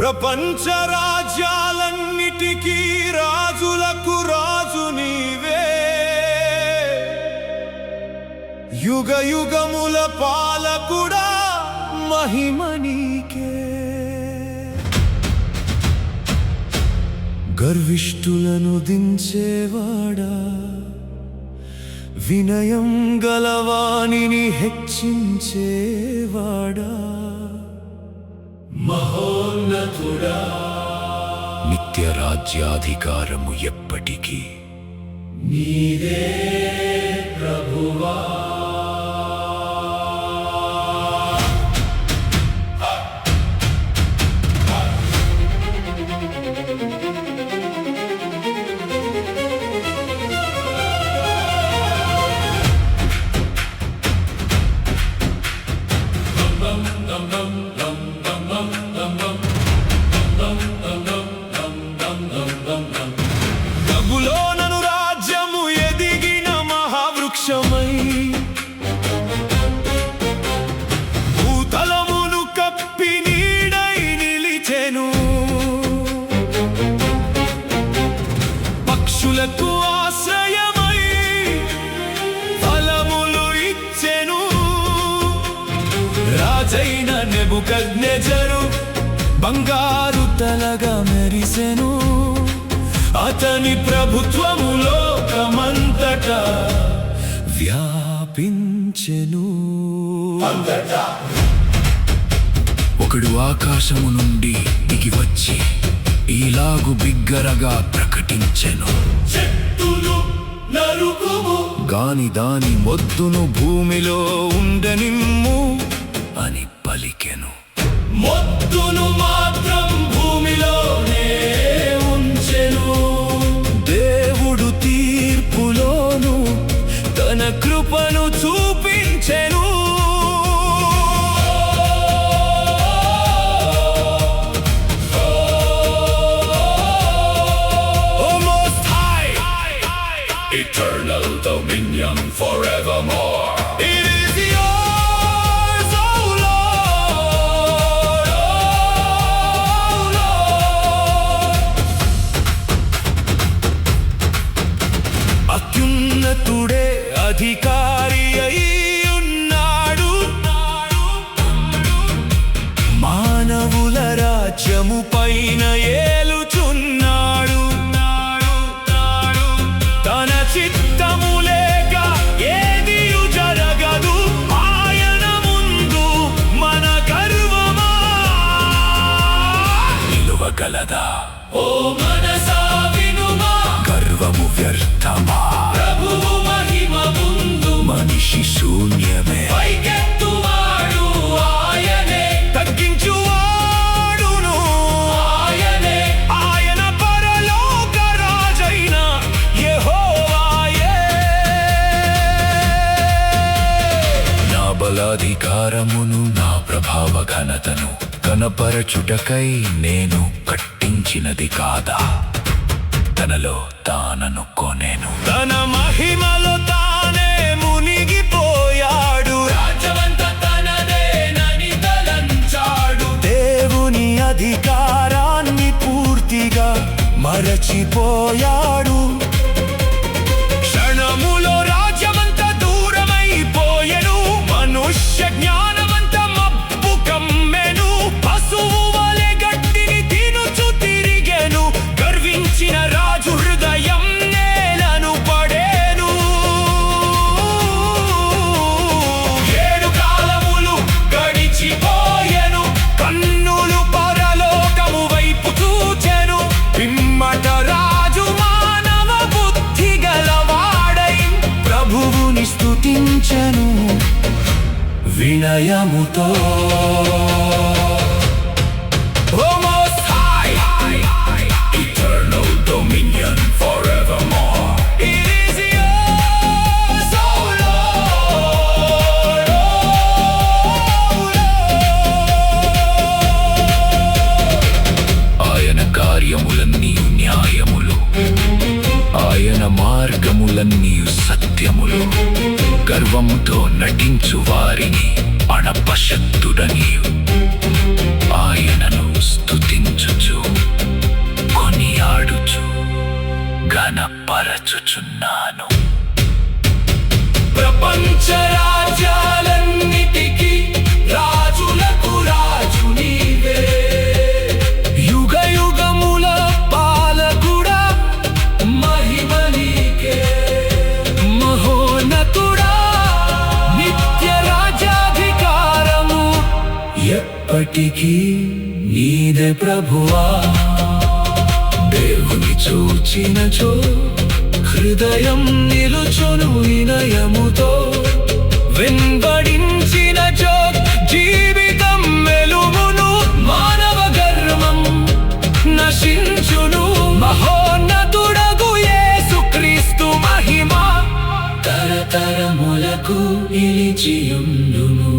ప్రపంచ రాజ్యాలన్నిటికీ రాజులకు రాజు నీవే, యుగ యుగముల పాలకుడా మహిమ నీకే. గర్విష్ఠులను దించేవాడా, వినయం గలవానిని హెచ్చించేవాడా, మహోన్నతుడా, నిత్య రాజ్యాధికారము ఎప్పటికీ నీదే ప్రభువా. బబులోను రాజ్యము ఎదిగిన మహావృక్షమై, భూతలమును కప్పి నీడై నిలిచెను. పక్షులకు ఆశ్రయమై ఫలములు ఇచ్చెను. రాజైన నెబుకద్నెజరు బంగారు తలగా మెరిసెను. అతని ప్రభుత్వము లోకమంతటా వ్యాపించెను. ఒకడు ఆకాశము నుండి దిగి వచ్చి ఇలాగు బిగ్గరగా ప్రకటించెను, చెట్టును నరుకుము, గాని దాని మొద్దును భూమిలో ఉండనిమ్ము అని పలికెను. మొద్దును మాత్రం భూమిలోనే ఉంచెను. దేవుడు తీర్పులోను తన కృపను చూపించెను. Eternal dominion forevermore. It is yours, O Lord, O Lord. అత్యున్నతుడే అధికారి అయి ఉన్నాడు. మానవుల రాజ్యము పైన ఏలుచున్నాడు. తన చిత్తము లేక ఏదియు జరగదు. ఆయన ముందు మన గర్వమా నిలువగలదా? ఓ మనసా వినుమా, గర్వము వ్యర్థమా? ప్రభువు మహిమ ముందు మనిషి శూన్యమే. పైకెత్తువాడు ఆయనే, తగ్గించువాడును ఆయనే. ఆయన పరలోక రాజైన యెహోవాయే. నా బలాధికారమును, నా ప్రభావ ఘనతను కనపరచుటకై నేను కట్టించినది కాదా? తనలో తాననుకొనేను. తన మహిమలో తానే మునిగిపోయాడు. రాజ్యమంతా తనదేనని తలంచాడు. దేవుని అధికారాన్ని పూర్తిగా మరచిపోయాడు. క్షణములో రాజ్యమంతా దూరమైపోయెను. మనుష్య జ్ఞానమంతా మబ్బు కమ్మెను. పశువు వలె గడ్డిని తినుచు తిరిగెను. గర్వించిన రాజు హృదయం నేలను పడేను. ఏడు కాలములు గడిచిపోయెను. కన్నులు పరలోకము వైపు చూచెను. పిమ్మట రాజు మానవ బుద్ధి గలవాడై ప్రభువుని స్తుతించెను వినయముతో. O Most High, eternal dominion forevermore. It is yours, O Lord, O Lord. ఆయన కార్యములన్నీ న్యాయములు, ఆయన మార్గములన్నీ సత్యములు. గర్వముతో నటించు వారిని అణపశక్తుడని ఎప్పటికీ నీదే ప్రభువా. దేవుని చూచినచో హృదయం నిలుచును వినయముతో, వెంబడించినచో జీవితం వెలుగును, మానవ గర్వం నశించును. మహోన్నతుడగు యేసుక్రీస్తు మహిమ తరతరములకు నిలిచియుండును.